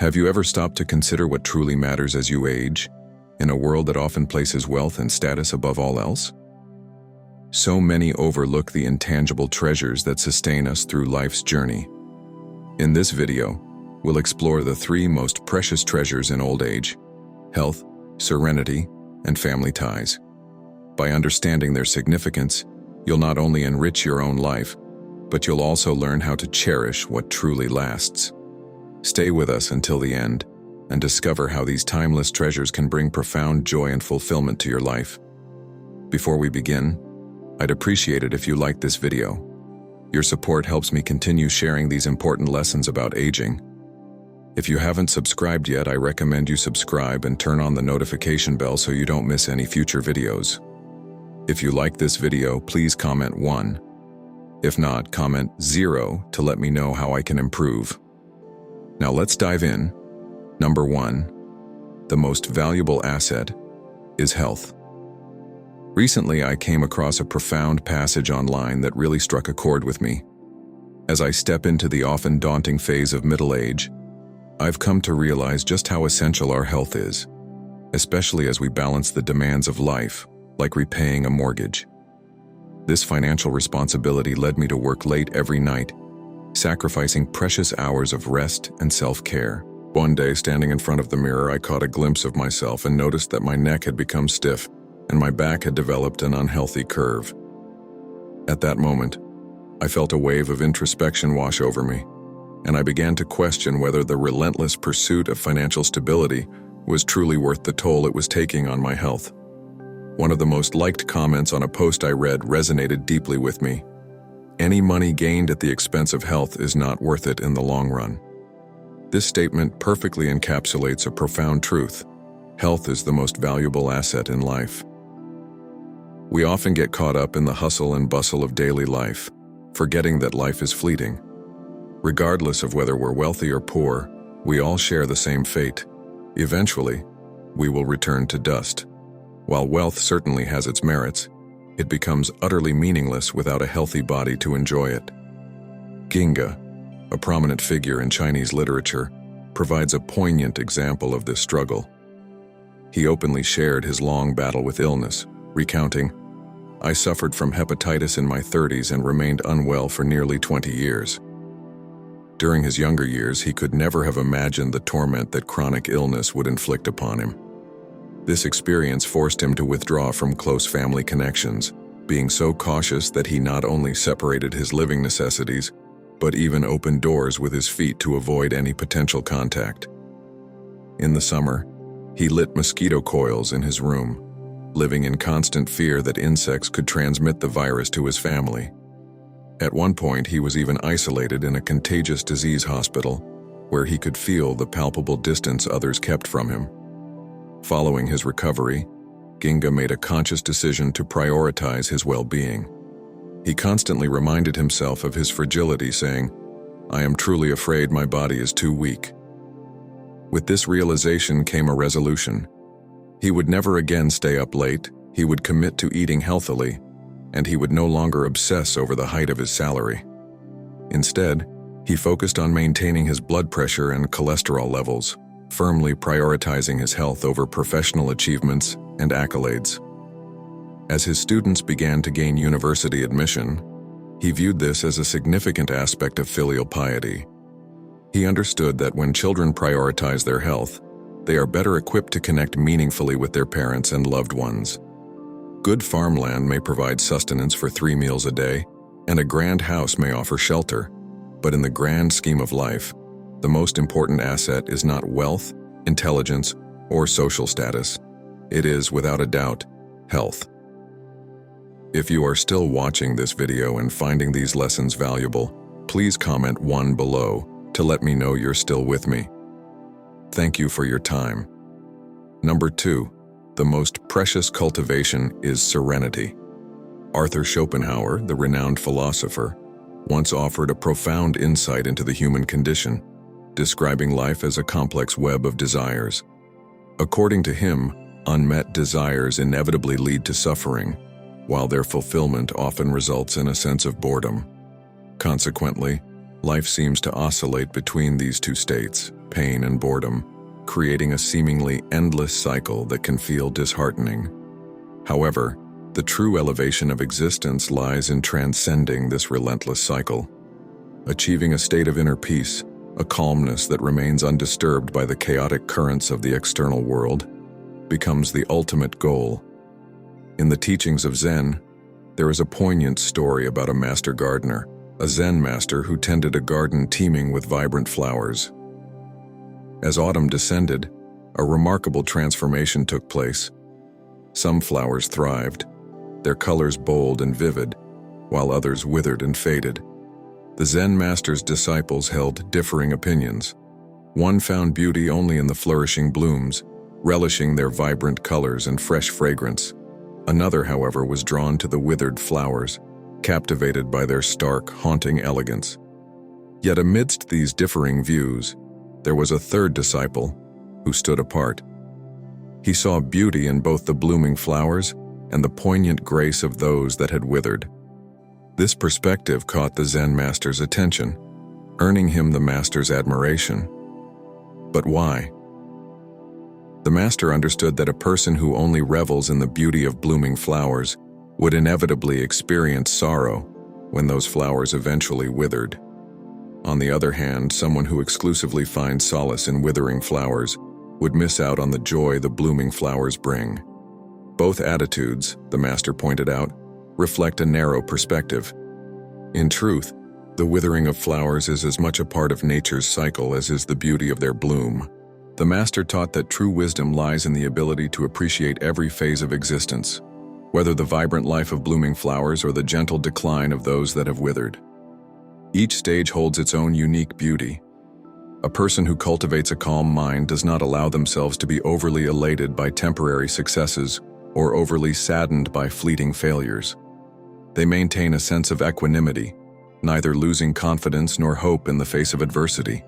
Have you ever stopped to consider what truly matters as you age, in a world that often places wealth and status above all else? So many overlook the intangible treasures that sustain us through life's journey. In this video, we'll explore the three most precious treasures in old age: health, serenity, and family ties. By understanding their significance, you'll not only enrich your own life, but you'll also learn how to cherish what truly lasts. Stay with us until the end and discover how these timeless treasures can bring profound joy and fulfillment to your life. Before we begin, I'd appreciate it if you liked this video. Your support helps me continue sharing these important lessons about aging. If you haven't subscribed yet, I recommend you subscribe and turn on the notification bell so you don't miss any future videos. If you like this video, please comment 1. If not, comment 0 to let me know how I can improve. Now let's dive in. Number 1. The most valuable asset is health. Recently, I came across a profound passage online that really struck a chord with me. As I step into the often daunting phase of middle age, I've come to realize just how essential our health is, especially as we balance the demands of life, like repaying a mortgage. This financial responsibility led me to work late every night, sacrificing precious hours of rest and self-care. One day, standing in front of the mirror, I caught a glimpse of myself and noticed that my neck had become stiff and my back had developed an unhealthy curve. At that moment, I felt a wave of introspection wash over me, and I began to question whether the relentless pursuit of financial stability was truly worth the toll it was taking on my health. One of the most liked comments on a post I read resonated deeply with me. Any money gained at the expense of health is not worth it in the long run. This statement perfectly encapsulates a profound truth. Health is the most valuable asset in life. We often get caught up in the hustle and bustle of daily life, forgetting that life is fleeting. Regardless of whether we're wealthy or poor, we all share the same fate. Eventually, we will return to dust. While wealth certainly has its merits, it becomes utterly meaningless without a healthy body to enjoy it. Ginga, a prominent figure in Chinese literature, provides a poignant example of this struggle. He openly shared his long battle with illness, recounting, "I suffered from hepatitis in my 30s and remained unwell for nearly 20 years. During his younger years, he could never have imagined the torment that chronic illness would inflict upon him. This experience forced him to withdraw from close family connections, being so cautious that he not only separated his living necessities, but even opened doors with his feet to avoid any potential contact. In the summer, he lit mosquito coils in his room, living in constant fear that insects could transmit the virus to his family. At one point, he was even isolated in a contagious disease hospital, where he could feel the palpable distance others kept from him. Following his recovery, Ginga made a conscious decision to prioritize his well-being. He constantly reminded himself of his fragility, saying, "I am truly afraid my body is too weak." With this realization came a resolution. He would never again stay up late, he would commit to eating healthily, and he would no longer obsess over the height of his salary. Instead, he focused on maintaining his blood pressure and cholesterol levels, firmly prioritizing his health over professional achievements and accolades. As his students began to gain university admission, he viewed this as a significant aspect of filial piety. He understood that when children prioritize their health, they are better equipped to connect meaningfully with their parents and loved ones. Good farmland may provide sustenance for 3 meals a day, and a grand house may offer shelter, but in the grand scheme of life, the most important asset is not wealth, intelligence, or social status. It is, without a doubt, health. If you are still watching this video and finding these lessons valuable, please comment 1 below to let me know you're still with me. Thank you for your time. Number 2. The most precious cultivation is serenity. Arthur Schopenhauer, the renowned philosopher, once offered a profound insight into the human condition, describing life as a complex web of desires. According to him, unmet desires inevitably lead to suffering, while their fulfillment often results in a sense of boredom. Consequently, life seems to oscillate between these two states. pain, and boredom, creating a seemingly endless cycle that can feel disheartening. However, the true elevation of existence lies in transcending this relentless cycle. Achieving a state of inner peace, a calmness that remains undisturbed by the chaotic currents of the external world, becomes the ultimate goal. In the teachings of Zen, there is a poignant story about a master gardener, a Zen master who tended a garden teeming with vibrant flowers. As autumn descended, a remarkable transformation took place. Some flowers thrived, their colors bold and vivid, while others withered and faded. The Zen master's disciples held differing opinions. One found beauty only in the flourishing blooms, relishing their vibrant colors and fresh fragrance. Another, however, was drawn to the withered flowers, captivated by their stark, haunting elegance. Yet amidst these differing views, there was a third disciple who stood apart. He saw beauty in both the blooming flowers and the poignant grace of those that had withered. This perspective caught the Zen master's attention, earning him the master's admiration. But why? The master understood that a person who only revels in the beauty of blooming flowers would inevitably experience sorrow when those flowers eventually withered. On the other hand, someone who exclusively finds solace in withering flowers would miss out on the joy the blooming flowers bring. Both attitudes, the master pointed out, reflect a narrow perspective. In truth, the withering of flowers is as much a part of nature's cycle as is the beauty of their bloom. The master taught that true wisdom lies in the ability to appreciate every phase of existence, whether the vibrant life of blooming flowers or the gentle decline of those that have withered. Each stage holds its own unique beauty. A person who cultivates a calm mind does not allow themselves to be overly elated by temporary successes or overly saddened by fleeting failures. They maintain a sense of equanimity, neither losing confidence nor hope in the face of adversity.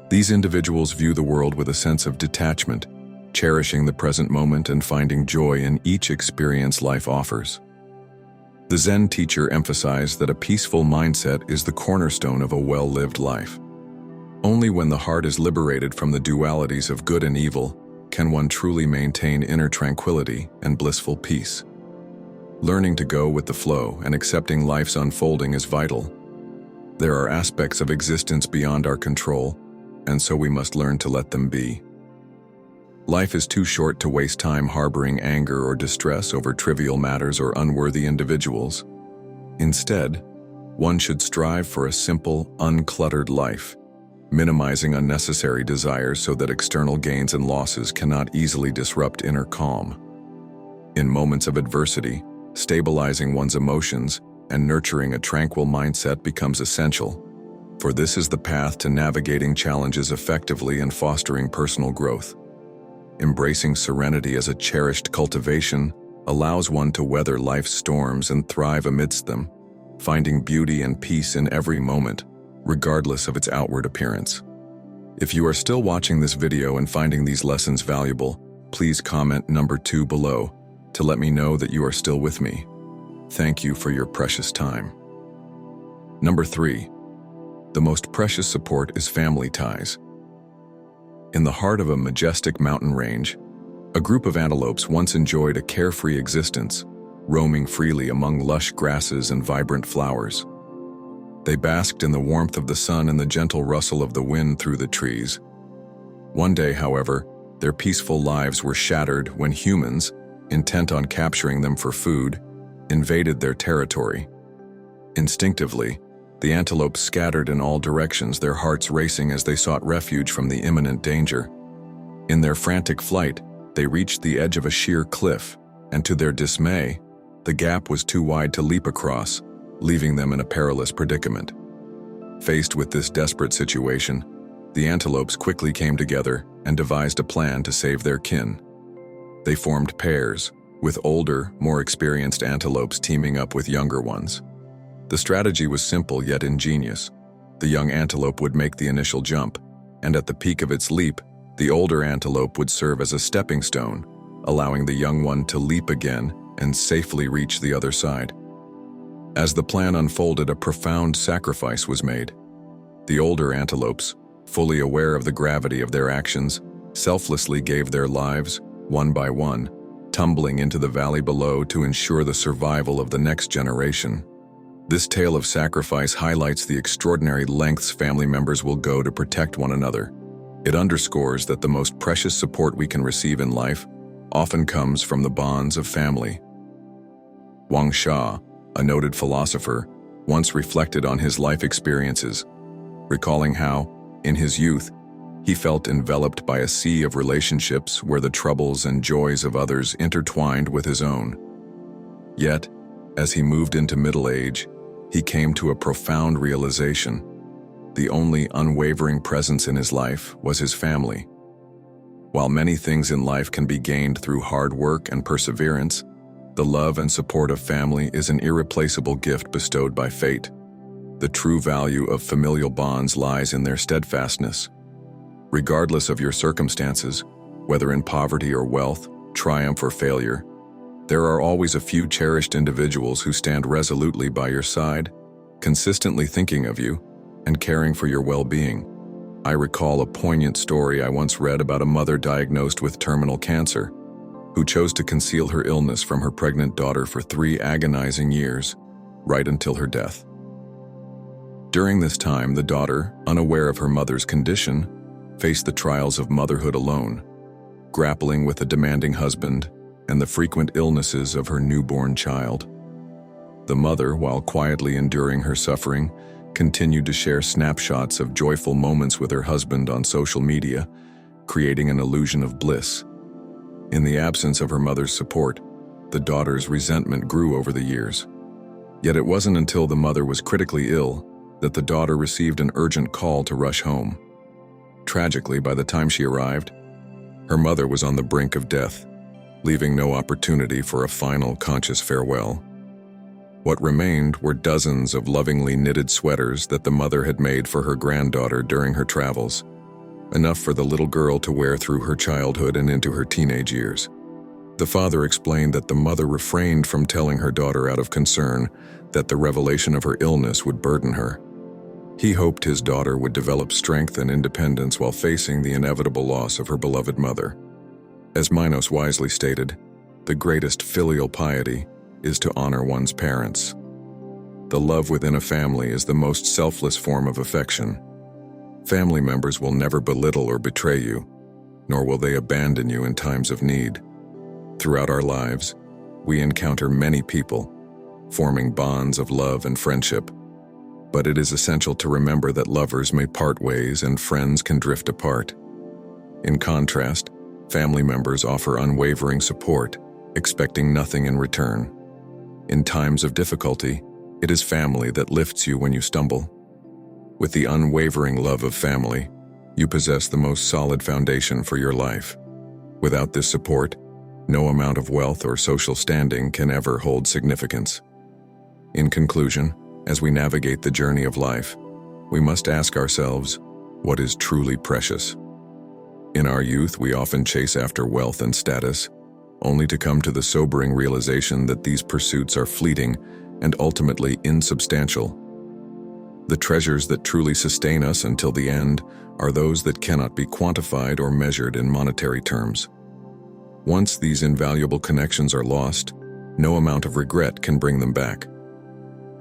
These individuals view the world with a sense of detachment, cherishing the present moment and finding joy in each experience life offers. The Zen teacher emphasized that a peaceful mindset is the cornerstone of a well-lived life. Only when the heart is liberated from the dualities of good and evil can one truly maintain inner tranquility and blissful peace. Learning to go with the flow and accepting life's unfolding is vital. There are aspects of existence beyond our control, and so we must learn to let them be. Life is too short to waste time harboring anger or distress over trivial matters or unworthy individuals. Instead, one should strive for a simple, uncluttered life, minimizing unnecessary desires so that external gains and losses cannot easily disrupt inner calm. In moments of adversity, stabilizing one's emotions and nurturing a tranquil mindset becomes essential, for this is the path to navigating challenges effectively and fostering personal growth. Embracing serenity as a cherished cultivation allows one to weather life's storms and thrive amidst them, finding beauty and peace in every moment, regardless of its outward appearance. If you are still watching this video and finding these lessons valuable, please comment number 2 below to let me know that you are still with me. Thank you for your precious time. Number 3. The most precious support is family ties. In the heart of a majestic mountain range, a group of antelopes once enjoyed a carefree existence, roaming freely among lush grasses and vibrant flowers. They basked in the warmth of the sun and the gentle rustle of the wind through the trees. One day, however, their peaceful lives were shattered when humans, intent on capturing them for food, invaded their territory. Instinctively, the antelopes scattered in all directions, their hearts racing as they sought refuge from the imminent danger. In their frantic flight, they reached the edge of a sheer cliff, and to their dismay, the gap was too wide to leap across, leaving them in a perilous predicament. Faced with this desperate situation, the antelopes quickly came together and devised a plan to save their kin. They formed pairs, with older, more experienced antelopes teaming up with younger ones. The strategy was simple yet ingenious. The young antelope would make the initial jump, and at the peak of its leap, the older antelope would serve as a stepping stone, allowing the young one to leap again and safely reach the other side. As the plan unfolded, a profound sacrifice was made. The older antelopes, fully aware of the gravity of their actions, selflessly gave their lives, one by one, tumbling into the valley below to ensure the survival of the next generation. This tale of sacrifice highlights the extraordinary lengths family members will go to protect one another. It underscores that the most precious support we can receive in life often comes from the bonds of family. Wang Sha, a noted philosopher, once reflected on his life experiences, recalling how, in his youth, he felt enveloped by a sea of relationships where the troubles and joys of others intertwined with his own. Yet, as he moved into middle age, he came to a profound realization. The only unwavering presence in his life was his family. While many things in life can be gained through hard work and perseverance, the love and support of family is an irreplaceable gift bestowed by fate. The true value of familial bonds lies in their steadfastness. Regardless of your circumstances, whether in poverty or wealth, triumph or failure, there are always a few cherished individuals who stand resolutely by your side, consistently thinking of you and caring for your well-being. I recall a poignant story I once read about a mother diagnosed with terminal cancer, who chose to conceal her illness from her pregnant daughter for 3 agonizing years, right until her death. During this time, the daughter, unaware of her mother's condition, faced the trials of motherhood alone, grappling with a demanding husband and the frequent illnesses of her newborn child. The mother, while quietly enduring her suffering, continued to share snapshots of joyful moments with her husband on social media, creating an illusion of bliss. In the absence of her mother's support, the daughter's resentment grew over the years. Yet it wasn't until the mother was critically ill that the daughter received an urgent call to rush home. Tragically, by the time she arrived, her mother was on the brink of death, leaving no opportunity for a final conscious farewell. What remained were dozens of lovingly knitted sweaters that the mother had made for her granddaughter during her travels, enough for the little girl to wear through her childhood and into her teenage years. The father explained that the mother refrained from telling her daughter out of concern that the revelation of her illness would burden her. He hoped his daughter would develop strength and independence while facing the inevitable loss of her beloved mother. As Minos wisely stated, the greatest filial piety is to honor one's parents. The love within a family is the most selfless form of affection. Family members will never belittle or betray you, nor will they abandon you in times of need. Throughout our lives, we encounter many people, forming bonds of love and friendship. But it is essential to remember that lovers may part ways and friends can drift apart. In contrast, family members offer unwavering support, expecting nothing in return. In times of difficulty, it is family that lifts you when you stumble. With the unwavering love of family, you possess the most solid foundation for your life. Without this support, no amount of wealth or social standing can ever hold significance. In conclusion, as we navigate the journey of life, we must ask ourselves, what is truly precious? In our youth, we often chase after wealth and status, only to come to the sobering realization that these pursuits are fleeting and ultimately insubstantial. The treasures that truly sustain us until the end are those that cannot be quantified or measured in monetary terms. Once these invaluable connections are lost, no amount of regret can bring them back.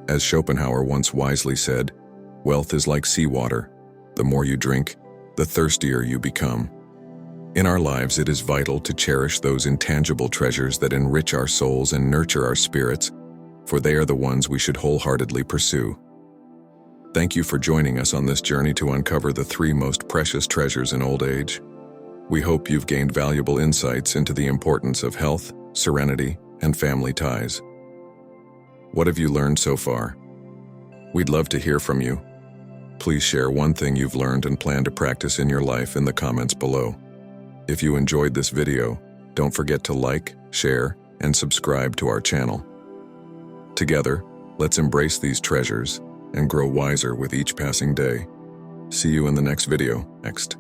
As Schopenhauer once wisely said, wealth is like seawater. The more you drink, the thirstier you become. In our lives, it is vital to cherish those intangible treasures that enrich our souls and nurture our spirits, for they are the ones we should wholeheartedly pursue. Thank you for joining us on this journey to uncover the 3 most precious treasures in old age. We hope you've gained valuable insights into the importance of health, serenity, and family ties. What have you learned so far? We'd love to hear from you. Please share one thing you've learned and plan to practice in your life in the comments below. If you enjoyed this video, don't forget to like, share, and subscribe to our channel. Together, let's embrace these treasures and grow wiser with each passing day. See you in the next video. Next.